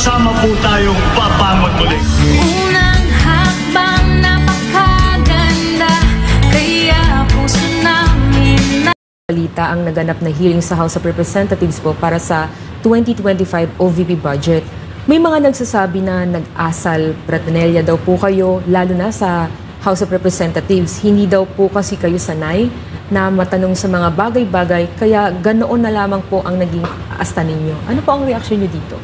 Sama po tayong babangon muli. Unang hakbang napakaganda, kaya puso namin na... Balita ang naganap na hearing sa House of Representatives po para sa 2025 OVP budget. May mga nagsasabi na nag-asal pratanelya daw po kayo, lalo na sa House of Representatives. Hindi daw po kasi kayo sanay na matanong sa mga bagay-bagay, kaya ganoon na lamang po ang naging asta ninyo. Ano po ang reaksyon niyo dito?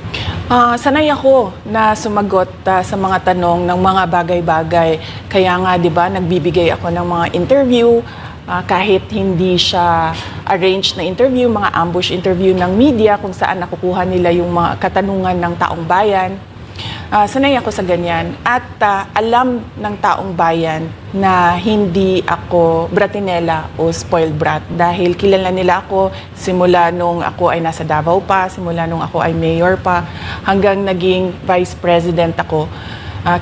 Sanay ako na sumagot sa mga tanong ng mga bagay-bagay. Kaya nga, di ba, nagbibigay ako ng mga interview, kahit hindi siya arranged na interview, mga ambush interview ng media kung saan nakukuha nila yung mga katanungan ng taong bayan. Sanay ako sa ganyan. At alam ng taong bayan na hindi ako bratinela o spoiled brat dahil kilala nila ako simula nung ako ay nasa Davao pa, simula nung ako ay mayor pa, hanggang naging vice president ako.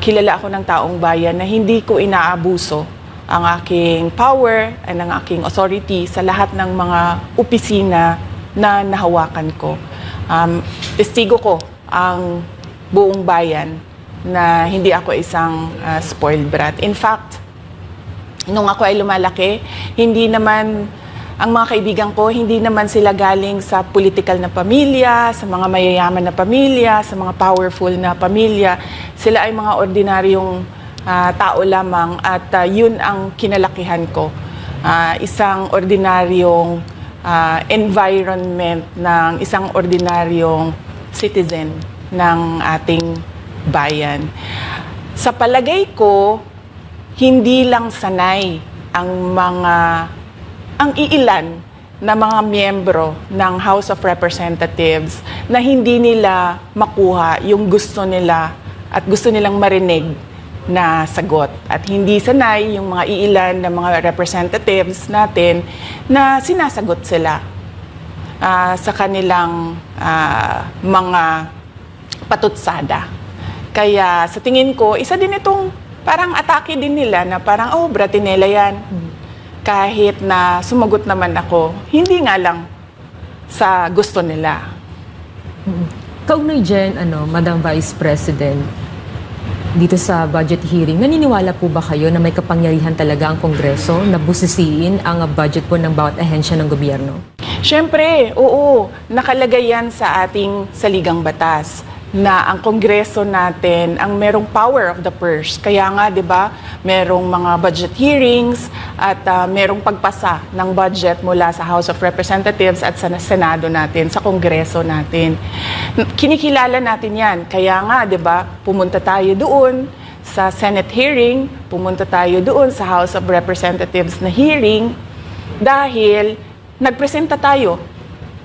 Kilala ako ng taong bayan na hindi ko inaabuso ang aking power at ang aking authority sa lahat ng mga opisina na nahawakan ko. Testigo ko ang buong bayan na hindi ako isang spoiled brat. In fact, nung ako ay lumalaki, hindi naman, ang mga kaibigan ko, hindi naman sila galing sa political na pamilya, sa mga mayayaman na pamilya, sa mga powerful na pamilya. Sila ay mga ordinaryong tao lamang at yun ang kinalakihan ko. Isang ordinaryong environment ng isang ordinaryong citizen ng ating bayan. Sa palagay ko, hindi lang sanay ang iilan na mga miyembro ng House of Representatives na hindi nila makuha yung gusto nila at gusto nilang marinig na sagot. At hindi sanay yung mga iilan na mga representatives natin na sinasagot sila sa kanilang mga patutsada. Kaya sa tingin ko, isa din itong parang atake din nila na parang, oh, bratinela yan. Kahit na sumagot naman ako, hindi nga lang sa gusto nila. Kaugnay dyan, Madam Vice President, dito sa budget hearing, naniniwala po ba kayo na may kapangyarihan talaga ang Kongreso na busisiin ang budget po ng bawat ahensya ng gobyerno? Siyempre, oo. Nakalagay yan sa ating saligang batas na ang Kongreso natin ang merong power of the purse. Kaya nga, di ba, merong mga budget hearings at merong pagpasa ng budget mula sa House of Representatives at sa Senado natin, sa Kongreso natin. Kinikilala natin yan. Kaya nga, di ba, pumunta tayo doon sa Senate hearing, pumunta tayo doon sa House of Representatives na hearing dahil nagpresenta tayo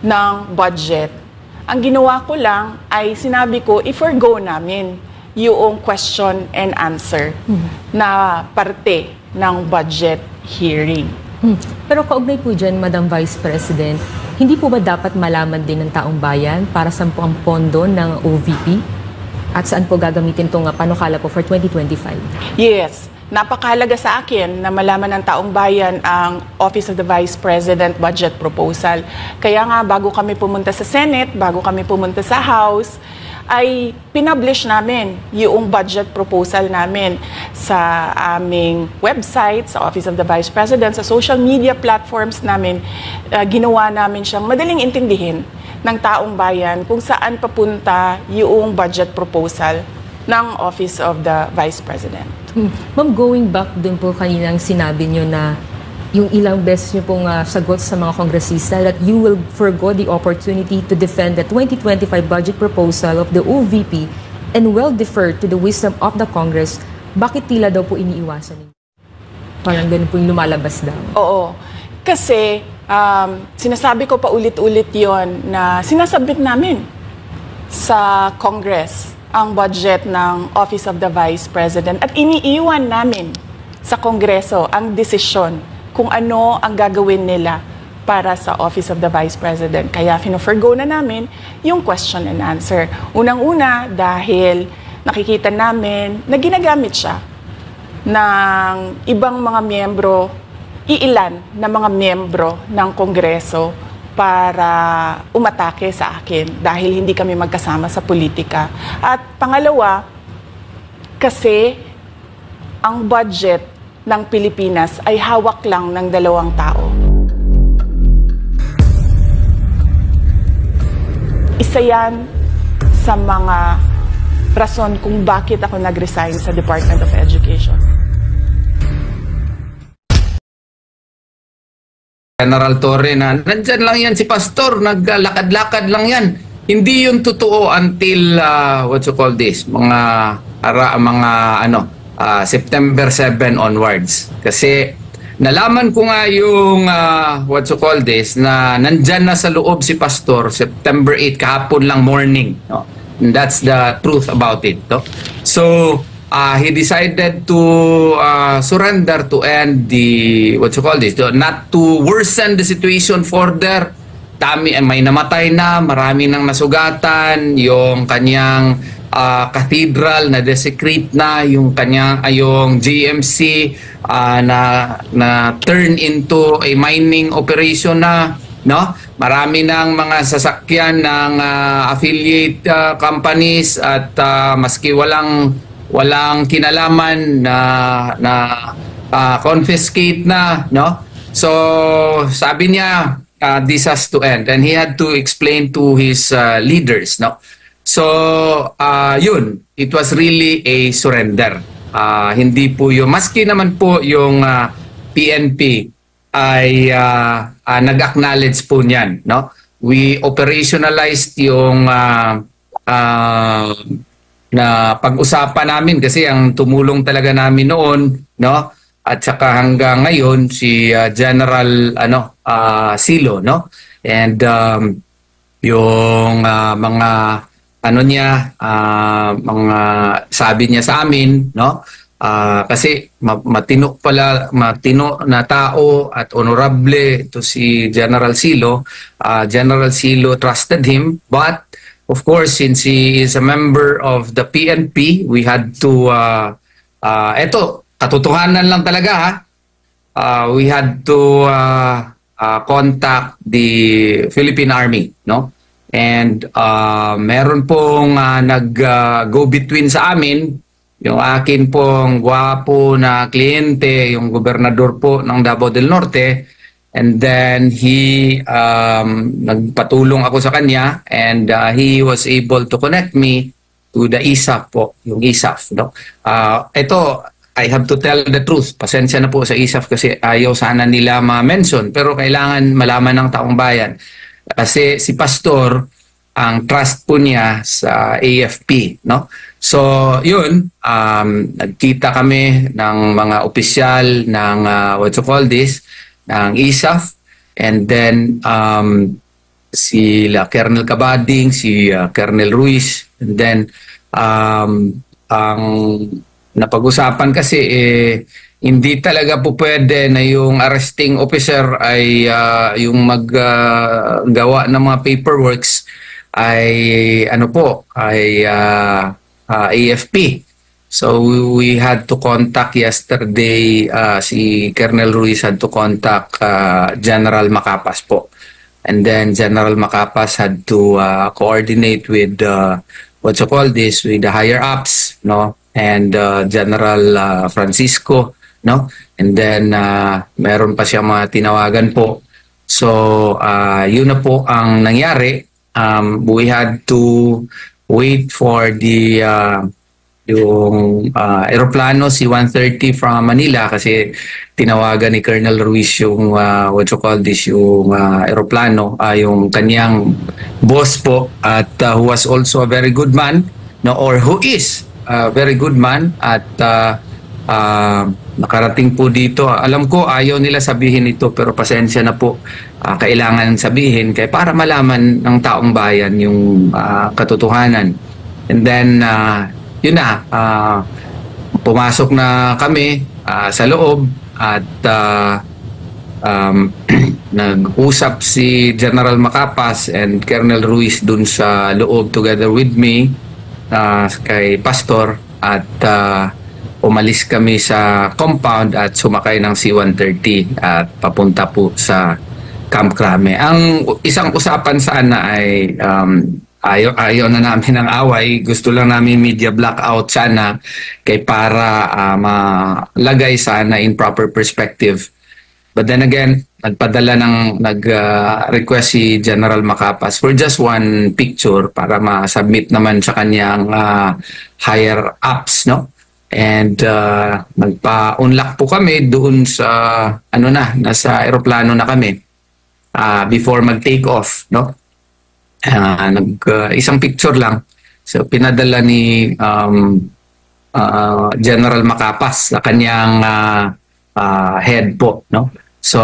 ng budget. Ang ginawa ko lang ay sinabi ko, i-forgo namin yung question and answer na parte ng budget hearing. Pero kaugnay po dyan, Madam Vice President, hindi po ba dapat malaman din ng taong bayan para saan po ang pondo ng OVP? At saan po gagamitin itong panukala po for 2025? Yes. Napakahalaga sa akin na malaman ng taong bayan ang Office of the Vice President Budget Proposal. Kaya nga, bago kami pumunta sa Senate, bago kami pumunta sa House, ay pinublish namin yung budget proposal namin sa aming website, sa Office of the Vice President, sa social media platforms namin. Ginawa namin siyang madaling intindihin ng taong bayan kung saan papunta yung budget proposal ng Office of the Vice President. Ma'am, going back dun po kaninang sinabi nyo na yung ilang beses nyo pong sagot sa mga kongresista that you will forgo the opportunity to defend the 2025 budget proposal of the OVP and will defer to the wisdom of the Congress. Bakit tila daw po iniiwasan ninyo? Parang ganun po yung lumalabas daw. Oo. Kasi sinasabi ko pa ulit-ulit yon na sinasabit namin sa Congress ang budget ng Office of the Vice President at iniiwan namin sa Kongreso ang desisyon kung ano ang gagawin nila para sa Office of the Vice President. Kaya fino-forgo na namin yung question and answer. Unang-una dahil nakikita namin na ginagamit siya ng ibang mga miyembro, iilan na mga miyembro ng Kongreso para umatake sa akin dahil hindi kami magkasama sa politika. At pangalawa, kasi ang budget ng Pilipinas ay hawak lang ng 2 tao. Isa yan sa mga rason kung bakit ako nag-resign sa Department of Education. General Torre na nandyan lang yan si Pastor, naglalakad-lakad lang yan. Hindi yun totoo until September 7 onwards. Kasi nalaman ko nga yung na nandyan na sa loob si Pastor September 8 kahapon lang morning, no? And that's the truth about it, no? So he decided to surrender to end the not to worsen the situation further. May namatay na, marami nang nasugatan, yung kanyang cathedral na desecrate na, yung kanyang yung GMC na turn into a mining operation na, no? Marami ng mga sasakyan ng affiliate companies at maski walang kinalaman na confiscate na, no? So sabi niya this has to end, and he had to explain to his leaders, no? So yun, it was really a surrender. Hindi po yung maski naman po yung PNP ay nag-acknowledge po niyan, no? We operationalized yung na pag-usapan namin kasi ang tumulong talaga namin noon, no? At saka hanggang ngayon si General Silo, no? And yung mga mga sabi niya sa amin, no? Kasi matino na tao at honorable to si General Silo. General Silo trusted him, but of course, since he is a member of the PNP, we had to, katotohanan lang talaga, ha? We had to contact the Philippine Army, no? And meron pong nag-go-between sa amin, yung akin pong gwapo na kliyente, yung gobernador po ng Davao del Norte. And then he nagpatulong ako sa kanya, and he was able to connect me to the ISAF po, yung ISAF, no? Ito, I have to tell the truth. Pasensya na po sa ISAF kasi ayaw sana nila ma-mention, pero kailangan malaman ng taong bayan. Kasi si Pastor, ang trust po niya sa AFP, no? So, yun, nagkita kami ng mga opisyal ng ng ISAF, and then sila Colonel Cabading, si Colonel Ruiz, and then ang napag-usapan kasi hindi talaga po pwede na yung arresting officer ay yung maggawa ng mga paperworks ay AFP. So we had to contact yesterday, si Colonel Ruiz had to contact General Macapas po. And then General Macapas had to coordinate with with the higher ups, no? And General Francisco, no? And then meron pa siya mga tinawagan po. So yun na po ang nangyari. We had to wait for the yung aeroplano C-130 from Manila kasi tinawagan ni Colonel Ruiz yung yung aeroplano, yung kanyang boss po, at who was also a very good man, no, or who is a very good man, at nakarating po dito. Alam ko ayaw nila sabihin ito, pero pasensya na po, kailangan sabihin kaya para malaman ng taong bayan yung katotohanan. And then yun na, pumasok na kami sa loob, at nag-usap si General Macapas and Colonel Ruiz dun sa loob together with me, kay Pastor, at umalis kami sa compound at sumakay ng C-130 at papunta po sa Camp Crame. Ang isang usapan sana ay ayaw na namin ng away. Gusto lang namin media blackout sana kay para malagay sana in proper perspective. But then again, nag-request si General Macapas for just one picture para ma-submit naman sa kanyang higher ups, no? And nagpa-unlock po kami doon sa nasa eroplano na kami before mag-take off, no? Isang picture lang. So pinadala ni General Macapas sa kanyang head po, no? So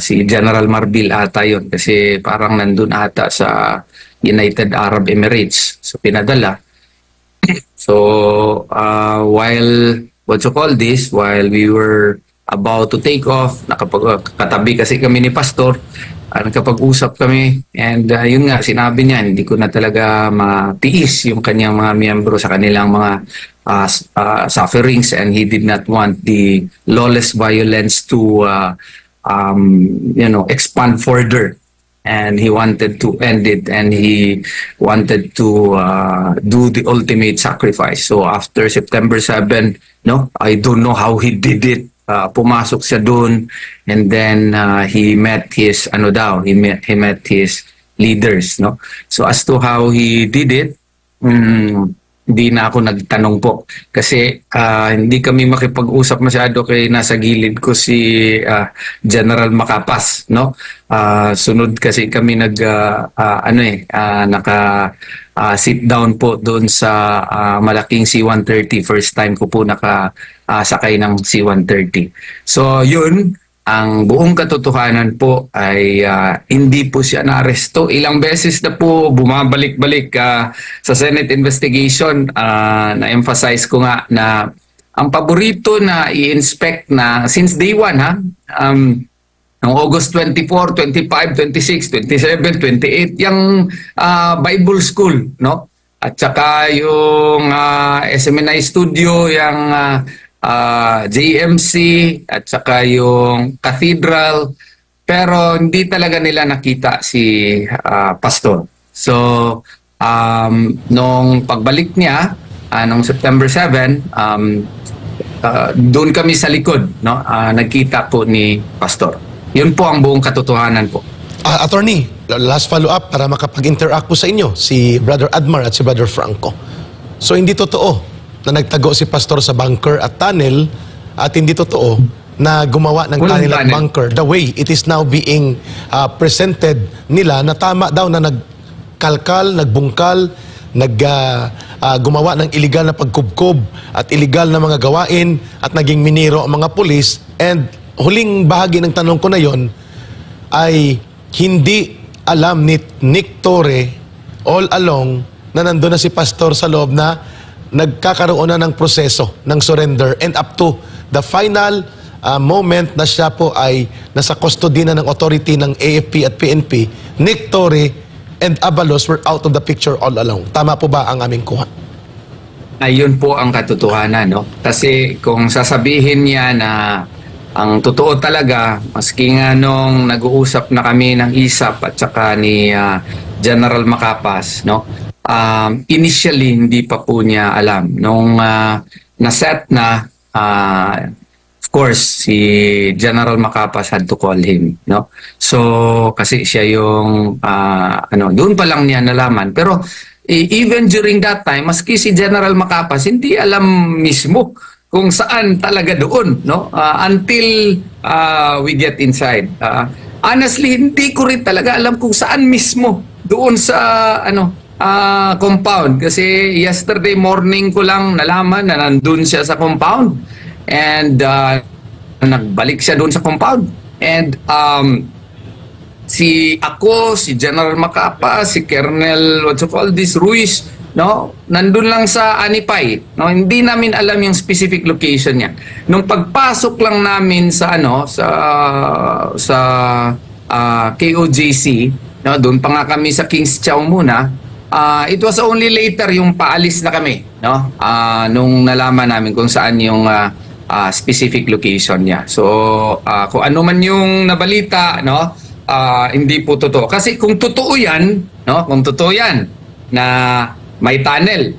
si General Marbil ata yun kasi parang nandun ata sa United Arab Emirates. So pinadala. So while while we were about to take off, katabi kasi kami ni Pastor, nakapag-usap kami, and yun nga, sinabi niya, hindi ko na talaga matiis yung kanyang mga miyembro sa kanilang mga sufferings, and he did not want the lawless violence to expand further. And he wanted to end it, and he wanted to do the ultimate sacrifice. So after September 7, I don't know how he did it. Pumasok siya doon, and then he met his he met his leaders, no? So as to how he did it, hindi na ako nagtanong po kasi hindi kami makipag-usap masyado kay nasa gilid ko si General Macapas, no? Sunod kasi kami naka sit down po doon sa malaking C-130. First time ko po sakay ng C-130. So yun, ang buong katotohanan po ay hindi po siya naaresto. Ilang beses na po bumabalik-balik sa Senate investigation. Na-emphasize ko nga na ang paborito na i-inspect na since day one, noong August 24, 25, 26, 27, 28, yung Bible School, no? At saka yung SMNI Studio, yung JMC, at saka yung Cathedral. Pero hindi talaga nila nakita si Pastor. So, nung pagbalik niya, nung September 7, doon kami sa likod, no? Nagkita po ni Pastor. Yun po ang buong katotohanan po. Attorney, last follow-up para makapag-interact po sa inyo, si Brother Admar at si Brother Franco. So hindi totoo na nagtago si Pastor sa bunker at tunnel, at hindi totoo na gumawa ng tunnel at bunker the way it is now being presented nila, na tama daw na nagkalkal, nagbungkal, gumawa ng illegal na pagkubkob at illegal na mga gawain at naging miniro ang mga pulis. And huling bahagi ng tanong ko na yon ay hindi alam ni Nick Torre all along na nandun na si Pastor sa loob, na nagkakaroon na ng proseso ng surrender, and up to the final moment na siya po ay nasa custody na ng authority ng AFP at PNP, Nick Torre and Abalos were out of the picture all along. Tama po ba ang aming kuha? Ayun po ang katotohanan, no? Kasi kung sasabihin niya na ang totoo talaga, maski nga nung nag-uusap na kami ng ISAP at saka ni General Macapas, no? Initially, hindi pa po niya alam. Nung naset na, of course, si General Macapas had to call him, no? So, kasi siya yung, doon pa lang niya nalaman. Pero, even during that time, maski si General Macapas, hindi alam mismo kung saan talaga doon, no? Until we get inside. Honestly, hindi ko rin talaga alam kung saan mismo doon sa compound, kasi yesterday morning ko lang nalaman na nandun siya sa compound, and nagbalik siya doon sa compound, and si General Macapa, si Colonel Ruiz, no, nandun lang sa Anipay, no, hindi namin alam yung specific location niya. Nung pagpasok lang namin sa KOJC, no, doon pa nga kami sa King's Chow muna. It was only later yung paalis na kami, no, nung nalaman namin kung saan yung specific location niya. So kung ano man yung nabalita, no, hindi po totoo. Kasi kung totoo yan, no, kung totoo yan na may tunnel,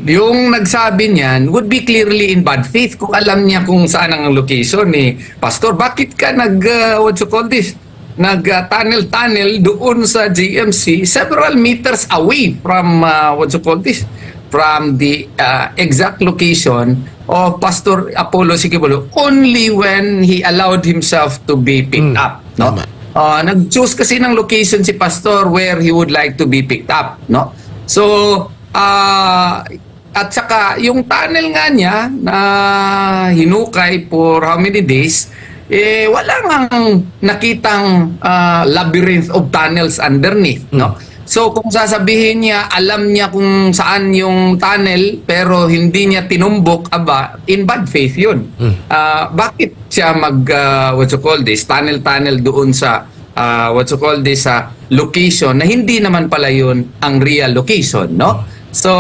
yung nagsabi niyan would be clearly in bad faith kung alam niya kung saan ang location ni Pastor. Bakit ka nag-tunnel doon sa GMC several meters away from from the exact location of Pastor Apollo Siquibolo only when he allowed himself to be picked up, no? Nag-choose kasi ng location si Pastor where he would like to be picked up, no? So at saka yung tunnel nga niya na hinukay for how many days, wala ngang nakitang labyrinth of tunnels underneath, no? So kung sasabihin niya, alam niya kung saan yung tunnel pero hindi niya tinumbok, in bad faith yun. Bakit siya tunnel doon sa sa location na hindi naman pala yun ang real location, no? So,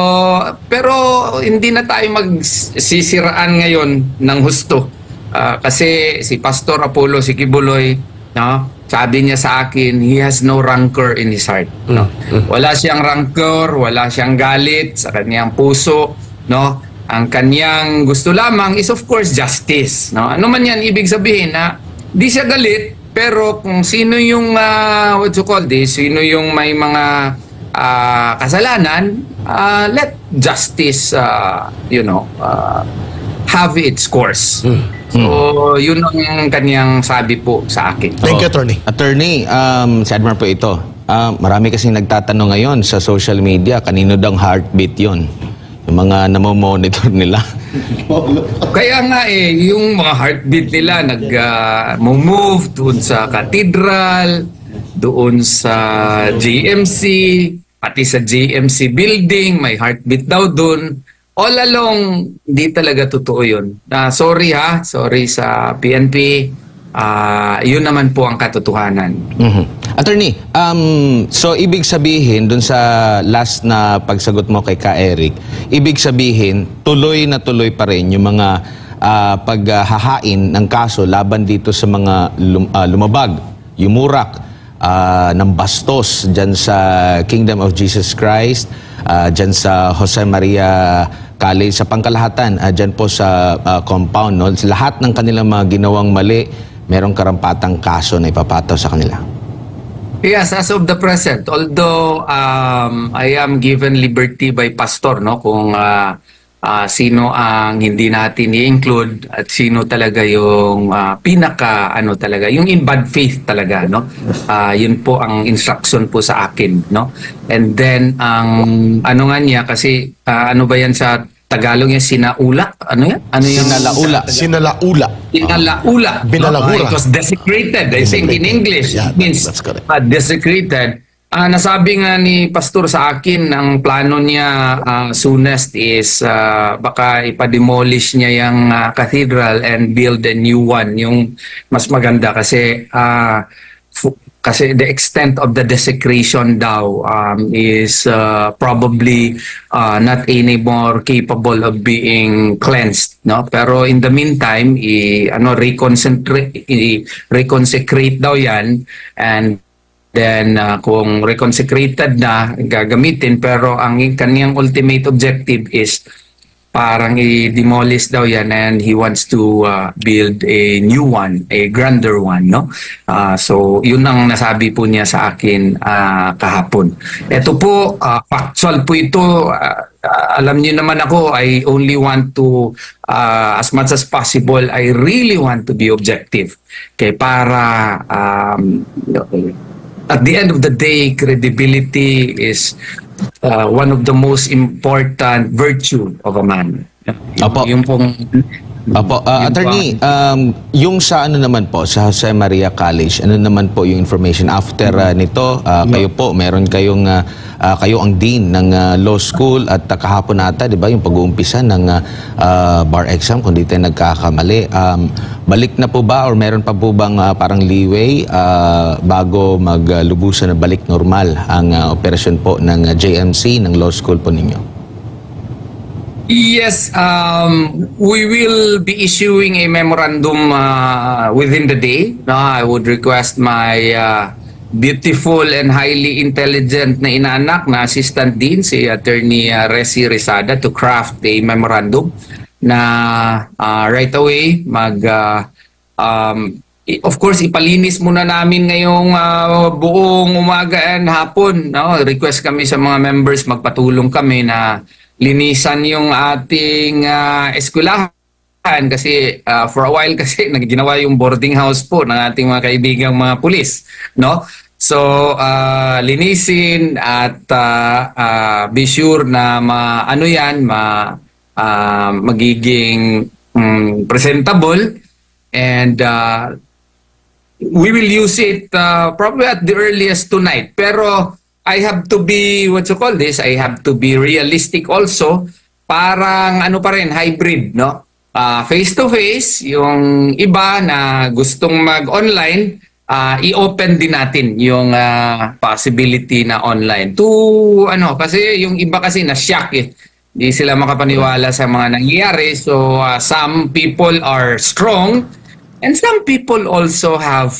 pero hindi na tayo magsisiraan ngayon ng husto. Kasi si Pastor Apollo Siquiboloy, no, sabi niya sa akin, he has no rancor in his heart, no? Wala siyang rancor, wala siyang galit sa kanyang puso, no? Ang kanyang gusto lamang is of course justice, no? Ano man yan ibig sabihin, na di siya galit, pero kung sino yung sino yung may mga kasalanan, let justice have its course. So, yun ang kanyang sabi po sa akin. Thank you, Attorney. Attorney, si Admar po ito. Marami kasing nagtatanong ngayon sa social media, kanino daw heartbeat yun? Yung mga namomonitor nila. Kaya nga yung mga heartbeat nila nag-move doon sa cathedral, doon sa GMC, pati sa GMC building, may heartbeat daw doon. All along, hindi talaga totoo yun. Sorry sa PNP. Yun naman po ang katotohanan. Attorney, so ibig sabihin, dun sa last na pagsagot mo kay Ka Eric, ibig sabihin, tuloy na tuloy pa rin yung mga paghahain ng kaso laban dito sa mga lumabag, yumurak, ng bastos dyan sa Kingdom of Jesus Christ, dyan sa Jose Maria College, sa pangkalahatan, dyan po sa compound, no? Lahat ng kanilang mga ginawang mali, merong karampatang kaso na ipapataw sa kanila. Yes, as of the present, although I am given liberty by Pastor, no, kung sino ang hindi natin i-include at sino talaga yung talaga, yung in bad faith talaga, no? Yun po ang instruction po sa akin, no? And then ang ano nga niya kasi ano ba yan sa Tagalog niya, sinaula? Ano yan? Ano yung Sinalaula. Binalagura. It was desecrated. I think in English, Yeah, it means that's correct. Desecrated. Nasabi nga ni Pastor sa akin, ang plano niya soonest is baka ipademolish niya yung cathedral and build a new one. Yung mas maganda kasi kasi the extent of the desecration daw is probably not anymore capable of being cleansed, no? Pero in the meantime, reconsecrate daw yan, and then kung reconsecrated na gagamitin, pero ang kanyang ultimate objective is parang i-demolish daw yan, and he wants to build a new one, a grander one, no? So yun ang nasabi po niya sa akin kahapon. Ito po, factual po ito. Alam niyo naman ako, I only want to as much as possible, I really want to be objective. Kaya para at the end of the day, credibility is one of the most important virtue of a man. Opo. Yung pong Attorney, yung sa ano naman po, sa Jose Maria College, ano naman po yung information after nito? Kayo po, meron kayong kayo ang dean ng law school, at kahapon ata, di ba, yung pag-uumpisa ng bar exam, kung di tayo nagkakamali. Balik na po ba, or meron pa po bang parang leeway bago maglubusan na balik normal ang operasyon po ng JMC, ng law school po ninyo? Yes, we will be issuing a memorandum within the day. I would request my beautiful and highly intelligent na inaanak na assistant dean, si Attorney Resi Rizada, to craft a memorandum na right away of course, ipalinis muna namin ngayong buong umaga and hapon. No? Request kami sa mga members, magpatulong kami na linisan yung ating eskwelahan kasi for a while kasi nagginawa yung boarding house po ng ating mga kaibigang mga pulis. No? So, linisin at be sure na magiging presentable, and we will use it probably at the earliest tonight. Pero I have to be, I have to be realistic also. Parang pa rin, hybrid, no? Face-to-face, yung iba na gustong mag-online, i-open din natin yung possibility na online. Kasi yung iba kasi na-shock eh. Hindi sila makapaniwala sa mga nangyayari. So, some people are strong, and some people also have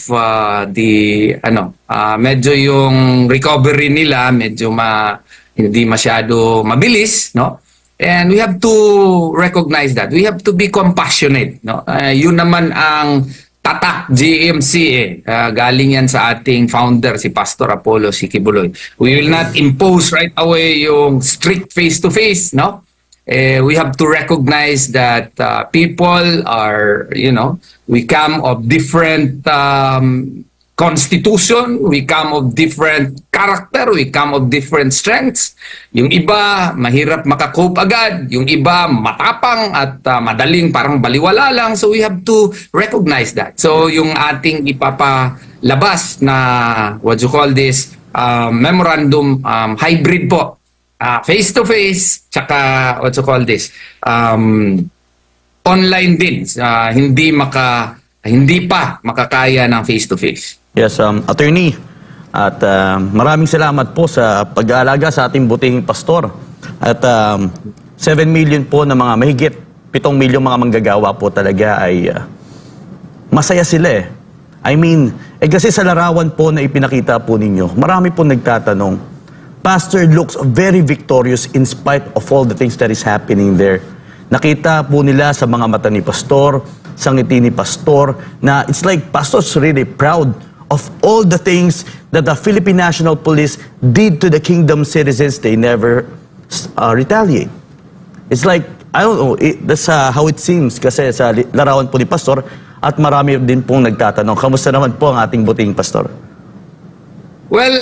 medyo yung recovery nila medyo hindi masyado mabilis, no? And we have to recognize that. We have to be compassionate, no? Yun naman ang tatak GMC galing yan sa ating founder, si Pastor Apollo Sikibuloy. We will not impose right away yung strict face-to-face, no? We have to recognize that people are, we come of different constitution, we come of different character, we come of different strengths. Yung iba, mahirap makakope agad. Yung iba, matapang at madaling parang baliwala lang. So we have to recognize that. So yung ating ipapalabas na, memorandum, hybrid po. Face-to-face, tsaka, online din. Hindi pa makakaya ng face-to-face. Yes, attorney. At maraming salamat po sa pag-aalaga sa ating butihing pastor. At 7 million po na mga mahigit 7 million mga manggagawa po talaga ay masaya sila eh. I mean, kasi sa larawan po na ipinakita po ninyo, marami po nagtatanong, Pastor looks very victorious in spite of all the things that is happening there. Nakita po nila sa mga mata ni Pastor, sa ngiti ni Pastor, na it's like Pastor's really proud of all the things that the Philippine National Police did to the kingdom citizens. They never retaliate. It's like, I don't know, that's how it seems kasi sa larawan po ni Pastor, at marami din pong nagtatanong. Kamusta naman po ang ating buting Pastor? Well,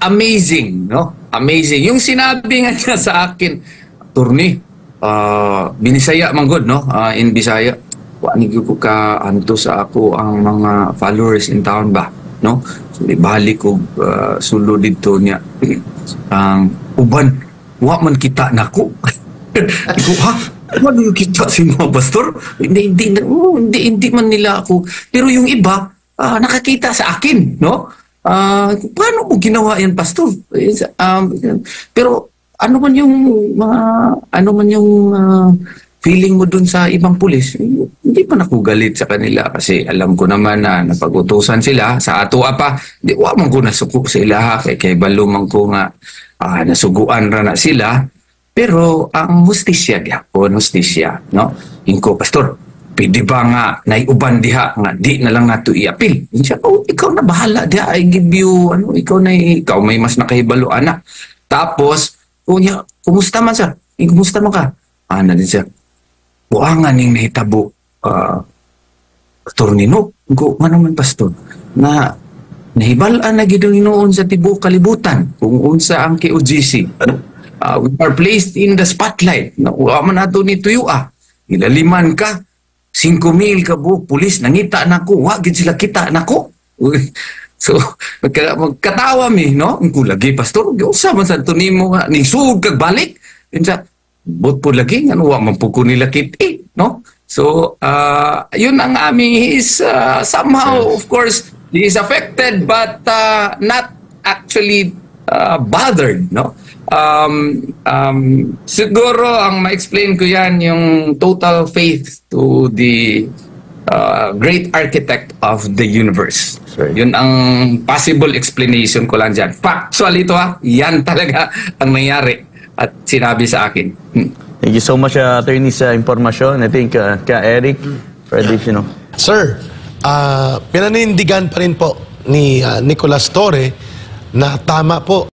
amazing, no? Amazing. Yung sinabi nga niya sa akin, Attorney, binisaya man good, no? In Bisaya. Wanig ko ka anto sa ako ang mga followers in town ba, no? So, ibalik ko sulo dito niya. Ang uban, wa man kita nako. Iko, ha? Ano yung kita si mga pastor? Hindi man nila ako. Pero yung iba, nakakita sa akin, no? Paano mo ginawa yan, pastor? Pero ano man yung feeling mo dun sa ibang pulis? Hindi pa ako galit sa kanila kasi alam ko naman na napag-utusan sila sa ato pa. Di wa man ko nasuko sila kay balumang ko nga nasuguan ra na sila. Pero ang hustisya gyapon, no? Ingko, pastor, pwede ba nga naiuban diha nga di na lang nato i-appeal? Siya, ikaw na bahala diha, I give you ikaw may mas nakahibalo anak. Tapos kunya, kumusta man siya? Kumusta man ka? Ana din siya. Buangan ning nahitabo Pastor Nino, ko nga naman pastor na nahibalaan na gid noon sa tibuok kalibutan kung unsa ang KOGC. We are placed in the spotlight. Wa man ato ni tuyua. Ilaliman ka 5,000 ka buok pulis nangita nako, wa gid sila kita nako. So magkatawa mi, no? Ang kulagi pastor, usa man sa tunimo nga ning sug kag balik. Unsa bot po lagi nga wa man pud ko nila kiti, no? So yun ang aming is somehow of course he is affected but not actually bothered, no? Siguro ang ma-explain ko yan yung total faith to the great architect of the universe. Right. Yun ang possible explanation ko lang dyan. Factual ito yan talaga ang nangyari at sinabi sa akin. Thank you so much, attorney, sa impormasyon. I think, Eric, for additional. Sir, pinanindigan pa rin po ni Nicolas Torre na tama po